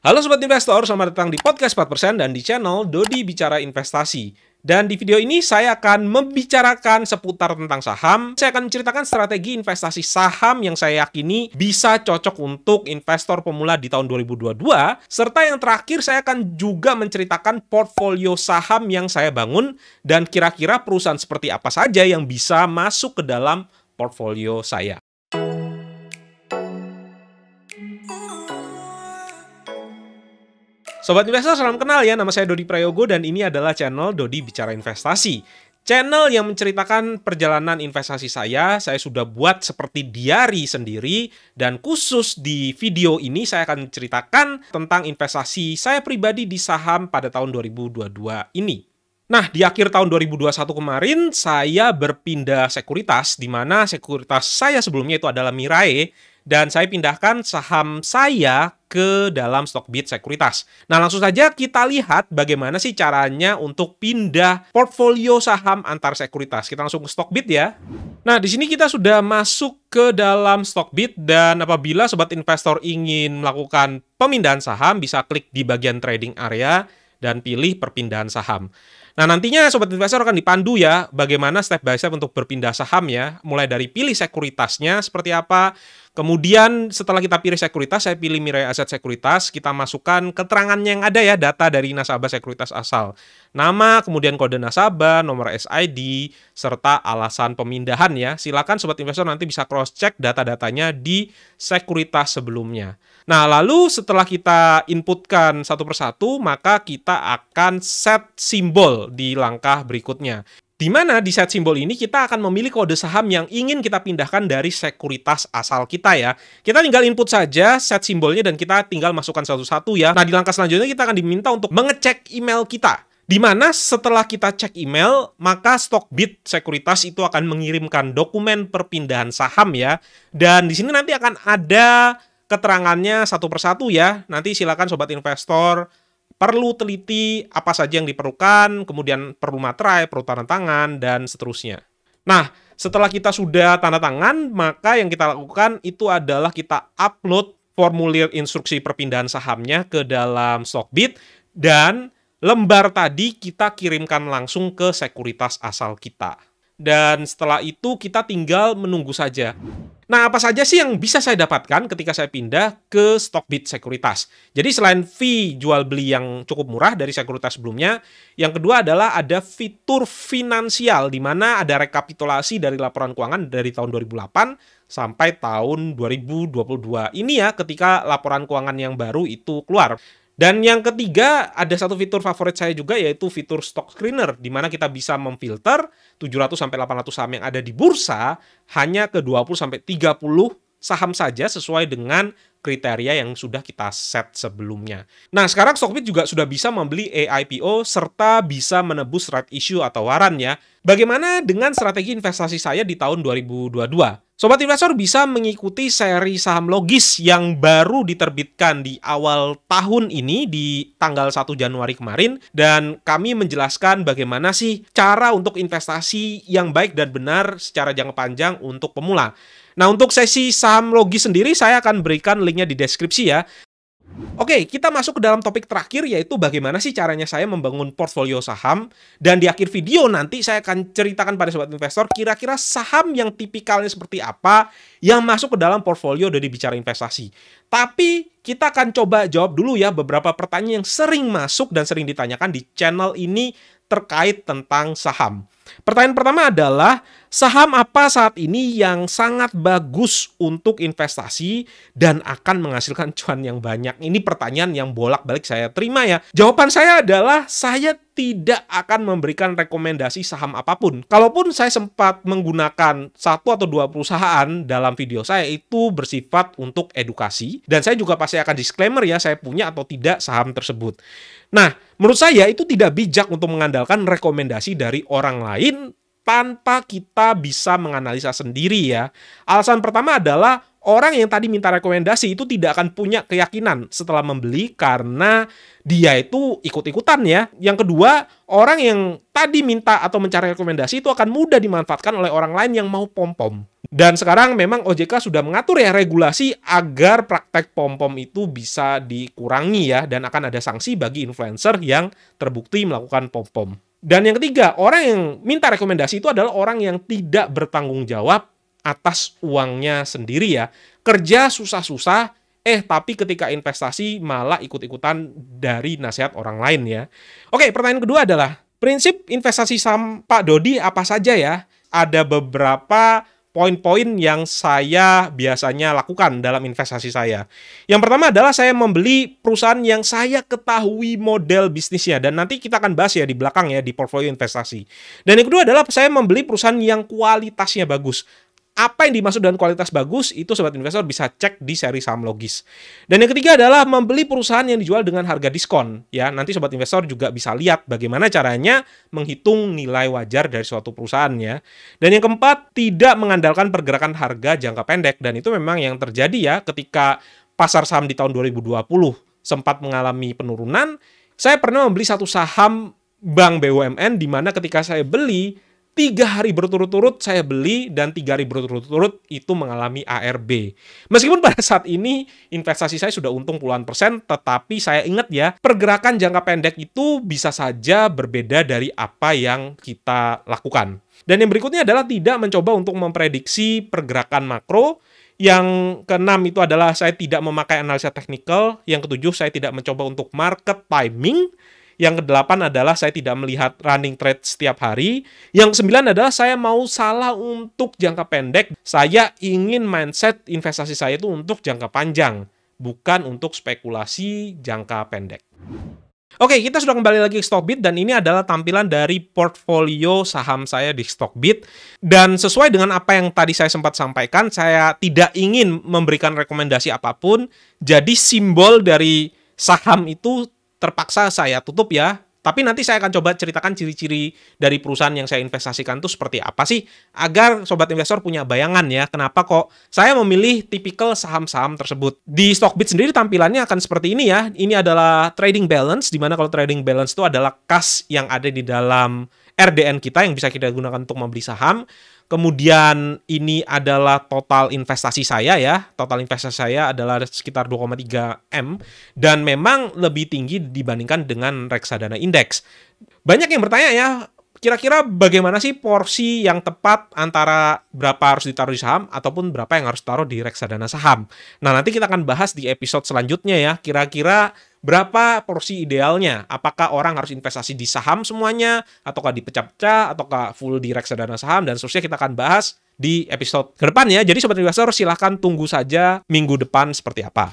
Halo Sobat Investor, selamat datang di Podcast 4% dan di channel Dodi Bicara Investasi. Dan di video ini saya akan membicarakan seputar tentang saham. Saya akan menceritakan strategi investasi saham yang saya yakini bisa cocok untuk investor pemula di tahun 2022. Serta yang terakhir saya akan juga menceritakan portfolio saham yang saya bangun dan kira-kira perusahaan seperti apa saja yang bisa masuk ke dalam portfolio saya. Sobat Investor, salam kenal ya, nama saya Dodi Prayogo dan ini adalah channel Dodi Bicara Investasi. Channel yang menceritakan perjalanan investasi saya sudah buat seperti diary sendiri dan khusus di video ini saya akan menceritakan tentang investasi saya pribadi di saham pada tahun 2022 ini. Nah, di akhir tahun 2021 kemarin, saya berpindah sekuritas, di mana sekuritas saya sebelumnya itu adalah Mirae, dan saya pindahkan saham saya ke dalam Stockbit Sekuritas. Nah, langsung saja kita lihat bagaimana sih caranya untuk pindah portfolio saham antar sekuritas. Kita langsung ke Stockbit ya. Nah, di sini kita sudah masuk ke dalam Stockbit, dan apabila sobat investor ingin melakukan pemindahan saham, bisa klik di bagian trading area dan pilih perpindahan saham. Nah, nantinya sobat investor akan dipandu ya bagaimana step by step untuk berpindah saham ya. Mulai dari pilih sekuritasnya seperti apa. Kemudian setelah kita pilih sekuritas, saya pilih Mirae Asset Sekuritas, kita masukkan keterangannya yang ada ya, data dari nasabah sekuritas asal. Nama, kemudian kode nasabah, nomor SID, serta alasan pemindahan ya. Silakan sobat investor nanti bisa cross-check data-datanya di sekuritas sebelumnya. Nah, lalu setelah kita inputkan satu persatu, maka kita akan set simbol di langkah berikutnya. Di mana di set simbol ini kita akan memilih kode saham yang ingin kita pindahkan dari sekuritas asal kita ya. Kita tinggal input saja set simbolnya dan kita tinggal masukkan satu-satu ya. Nah, di langkah selanjutnya kita akan diminta untuk mengecek email kita. Di mana setelah kita cek email, maka Stockbit Sekuritas itu akan mengirimkan dokumen perpindahan saham ya. Dan di sini nanti akan ada keterangannya satu persatu ya. Nanti silakan sobat investor perlu teliti apa saja yang diperlukan, kemudian perlu materai, perlu tanda tangan, dan seterusnya. Nah, setelah kita sudah tanda tangan, maka yang kita lakukan itu adalah kita upload formulir instruksi perpindahan sahamnya ke dalam Stockbit, dan lembar tadi kita kirimkan langsung ke sekuritas asal kita. Dan setelah itu kita tinggal menunggu saja. Nah, apa saja sih yang bisa saya dapatkan ketika saya pindah ke Stockbit Sekuritas? Jadi selain fee jual beli yang cukup murah dari sekuritas sebelumnya, yang kedua adalah ada fitur finansial di mana ada rekapitulasi dari laporan keuangan dari tahun 2008 sampai tahun 2022. Ini ya ketika laporan keuangan yang baru itu keluar. Dan yang ketiga, ada satu fitur favorit saya juga, yaitu fitur Stock Screener, di mana kita bisa memfilter 700-800 saham yang ada di bursa hanya ke 20-30 saham saja sesuai dengan kriteria yang sudah kita set sebelumnya. Nah, sekarang Stockbit juga sudah bisa membeli AIPO serta bisa menebus right issue atau waran ya. Bagaimana dengan strategi investasi saya di tahun 2022? Sobat investor bisa mengikuti seri saham logis yang baru diterbitkan di awal tahun ini di tanggal 1 Januari kemarin, dan kami menjelaskan bagaimana sih cara untuk investasi yang baik dan benar secara jangka panjang untuk pemula. Nah, untuk sesi saham logis sendiri saya akan berikan linknya di deskripsi ya. Oke, kita masuk ke dalam topik terakhir, yaitu bagaimana sih caranya saya membangun portfolio saham. Dan di akhir video nanti saya akan ceritakan pada sobat investor kira-kira saham yang tipikalnya seperti apa yang masuk ke dalam portfolio dari bicara investasi. Tapi kita akan coba jawab dulu ya beberapa pertanyaan yang sering masuk dan sering ditanyakan di channel ini terkait tentang saham. Pertanyaan pertama adalah, saham apa saat ini yang sangat bagus untuk investasi dan akan menghasilkan cuan yang banyak? Ini pertanyaan yang bolak-balik saya terima ya. Jawaban saya adalah saya tidak akan memberikan rekomendasi saham apapun. Kalaupun saya sempat menggunakan satu atau dua perusahaan dalam video saya, itu bersifat untuk edukasi. Dan saya juga pasti akan disclaimer ya, saya punya atau tidak saham tersebut. Nah, menurut saya itu tidak bijak untuk mengandalkan rekomendasi dari orang lain tanpa kita bisa menganalisa sendiri ya. Alasan pertama adalah orang yang tadi minta rekomendasi itu tidak akan punya keyakinan setelah membeli karena dia itu ikut-ikutan ya. Yang kedua, orang yang tadi minta atau mencari rekomendasi itu akan mudah dimanfaatkan oleh orang lain yang mau pom-pom. Dan sekarang memang OJK sudah mengatur ya regulasi agar praktek pom-pom itu bisa dikurangi ya, dan akan ada sanksi bagi influencer yang terbukti melakukan pom-pom. Dan yang ketiga, orang yang minta rekomendasi itu adalah orang yang tidak bertanggung jawab atas uangnya sendiri ya. Kerja susah-susah, tapi ketika investasi malah ikut-ikutan dari nasihat orang lain ya. Oke, pertanyaan kedua adalah, prinsip investasi saham Pak Dodi apa saja ya? Ada beberapa poin-poin yang saya biasanya lakukan dalam investasi saya. Yang pertama adalah saya membeli perusahaan yang saya ketahui model bisnisnya, dan nanti kita akan bahas ya di belakang ya di portfolio investasi. Dan yang kedua adalah saya membeli perusahaan yang kualitasnya bagus. Apa yang dimaksud dengan kualitas bagus, itu sobat investor bisa cek di seri saham logis. Dan yang ketiga adalah membeli perusahaan yang dijual dengan harga diskon. Ya, nanti sobat investor juga bisa lihat bagaimana caranya menghitung nilai wajar dari suatu perusahaan ya. Dan yang keempat, tidak mengandalkan pergerakan harga jangka pendek. Dan itu memang yang terjadi ya ketika pasar saham di tahun 2020 sempat mengalami penurunan. Saya pernah membeli satu saham Bank BUMN di mana ketika saya beli 3 hari berturut-turut saya beli, dan 3 hari berturut-turut itu mengalami ARB. Meskipun pada saat ini investasi saya sudah untung puluhan persen, tetapi saya ingat ya, pergerakan jangka pendek itu bisa saja berbeda dari apa yang kita lakukan. Dan yang berikutnya adalah tidak mencoba untuk memprediksi pergerakan makro. Yang keenam itu adalah saya tidak memakai analisa teknikal. Yang ketujuh, saya tidak mencoba untuk market timing. Yang kedelapan adalah saya tidak melihat running trade setiap hari. Yang kesembilan adalah saya mau salah untuk jangka pendek. Saya ingin mindset investasi saya itu untuk jangka panjang, bukan untuk spekulasi jangka pendek. Oke, kita sudah kembali lagi ke Stockbit, dan ini adalah tampilan dari portfolio saham saya di Stockbit. Dan sesuai dengan apa yang tadi saya sempat sampaikan, saya tidak ingin memberikan rekomendasi apapun. Jadi simbol dari saham itu terpaksa saya tutup ya. Tapi nanti saya akan coba ceritakan ciri-ciri dari perusahaan yang saya investasikan itu seperti apa sih, agar sobat investor punya bayangan ya, kenapa kok saya memilih tipikal saham-saham tersebut. Di Stockbit sendiri tampilannya akan seperti ini ya. Ini adalah trading balance, di mana kalau trading balance itu adalah kas yang ada di dalam RDN kita yang bisa kita gunakan untuk membeli saham. Kemudian ini adalah total investasi saya ya. Total investasi saya adalah sekitar 2,3 M. Dan memang lebih tinggi dibandingkan dengan reksadana indeks. Banyak yang bertanya ya, kira-kira bagaimana sih porsi yang tepat antara berapa harus ditaruh di saham ataupun berapa yang harus ditaruh di reksadana saham. Nah, nanti kita akan bahas di episode selanjutnya ya. Kira-kira berapa porsi idealnya? Apakah orang harus investasi di saham semuanya? Ataukah dipecah-pecah? Ataukah full di reksadana saham? Dan seterusnya kita akan bahas di episode ke depan ya. Jadi sobat investor silahkan tunggu saja minggu depan seperti apa.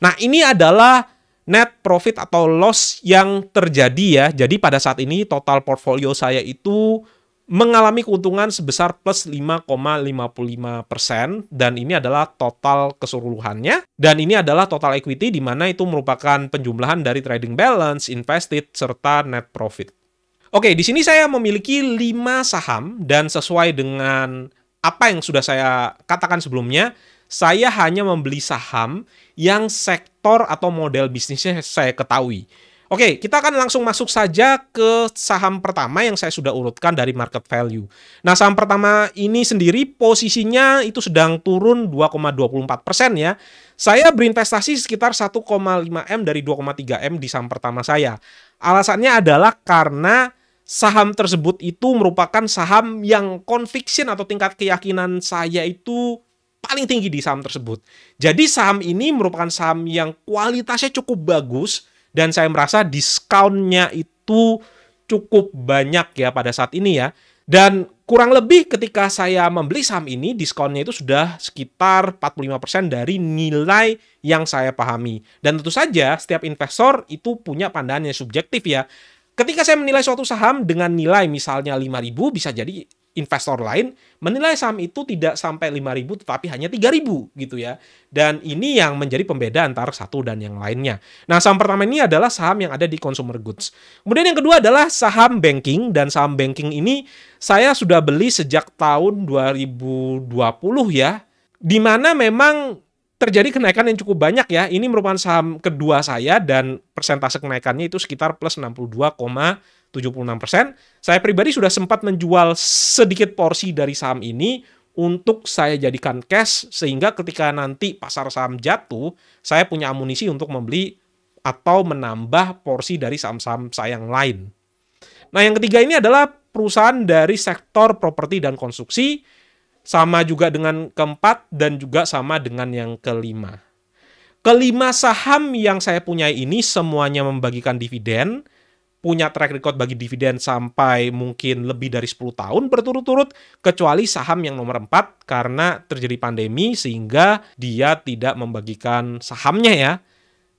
Nah, ini adalah net profit atau loss yang terjadi ya. Jadi pada saat ini total portfolio saya itu mengalami keuntungan sebesar plus 5,55%, dan ini adalah total keseluruhannya, dan ini adalah total equity di mana itu merupakan penjumlahan dari trading balance, invested, serta net profit. Oke, di sini saya memiliki 5 saham, dan sesuai dengan apa yang sudah saya katakan sebelumnya, saya hanya membeli saham yang sektor atau model bisnisnya saya ketahui. Oke, kita akan langsung masuk saja ke saham pertama yang saya sudah urutkan dari market value. Nah, saham pertama ini sendiri posisinya itu sedang turun 2,24% ya. Saya berinvestasi sekitar 1,5 M dari 2,3 M di saham pertama saya. Alasannya adalah karena saham tersebut itu merupakan saham yang conviction atau tingkat keyakinan saya itu paling tinggi di saham tersebut. Jadi saham ini merupakan saham yang kualitasnya cukup bagus, dan saya merasa diskonnya itu cukup banyak ya pada saat ini ya. Dan kurang lebih ketika saya membeli saham ini, diskonnya itu sudah sekitar 45% dari nilai yang saya pahami. Dan tentu saja setiap investor itu punya pandangan yang subjektif ya. Ketika saya menilai suatu saham dengan nilai misalnya 5.000, bisa jadi investor lain menilai saham itu tidak sampai 5.000 tetapi hanya 3.000 gitu ya. Dan ini yang menjadi pembeda antara satu dan yang lainnya. Nah, saham pertama ini adalah saham yang ada di consumer goods. Kemudian yang kedua adalah saham banking, dan saham banking ini saya sudah beli sejak tahun 2020 ya. Di mana memang terjadi kenaikan yang cukup banyak ya. Ini merupakan saham kedua saya, dan persentase kenaikannya itu sekitar plus 62,76%. Saya pribadi sudah sempat menjual sedikit porsi dari saham ini untuk saya jadikan cash sehingga ketika nanti pasar saham jatuh, saya punya amunisi untuk membeli atau menambah porsi dari saham-saham saya yang lain. Nah, yang ketiga ini adalah perusahaan dari sektor properti dan konstruksi, sama juga dengan keempat dan juga sama dengan yang kelima. Kelima saham yang saya punya ini semuanya membagikan dividen, punya track record bagi dividen sampai mungkin lebih dari 10 tahun berturut-turut, kecuali saham yang nomor 4 karena terjadi pandemi sehingga dia tidak membagikan sahamnya ya.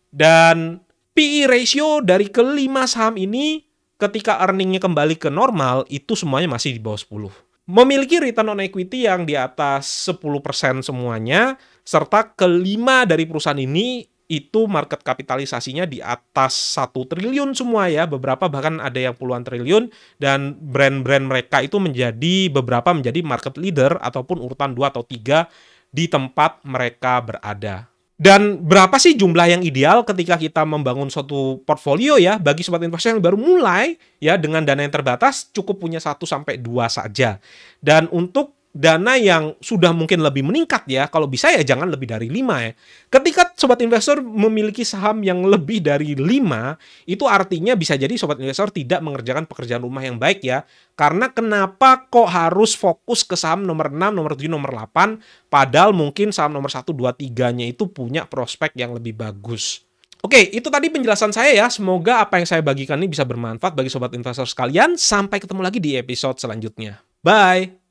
Dan PE ratio dari kelima saham ini ketika earningnya kembali ke normal itu semuanya masih di bawah 10. Memiliki return on equity yang di atas 10% semuanya, serta kelima dari perusahaan ini itu market kapitalisasinya di atas 1 triliun semua ya, beberapa bahkan ada yang puluhan triliun, dan brand-brand mereka itu beberapa menjadi market leader ataupun urutan 2 atau 3 di tempat mereka berada. Dan berapa sih jumlah yang ideal ketika kita membangun suatu portfolio ya, bagi sobat investor yang baru mulai ya dengan dana yang terbatas cukup punya 1 sampai 2 saja. Dan untuk dana yang sudah mungkin lebih meningkat ya, kalau bisa ya jangan lebih dari 5 ya. Ketika sobat investor memiliki saham yang lebih dari 5, itu artinya bisa jadi sobat investor tidak mengerjakan pekerjaan rumah yang baik ya. Karena kenapa kok harus fokus ke saham nomor 6, nomor 7, nomor 8, padahal mungkin saham nomor 1, 2, 3-nya itu punya prospek yang lebih bagus. Oke, itu tadi penjelasan saya ya. Semoga apa yang saya bagikan ini bisa bermanfaat bagi sobat investor sekalian. Sampai ketemu lagi di episode selanjutnya. Bye!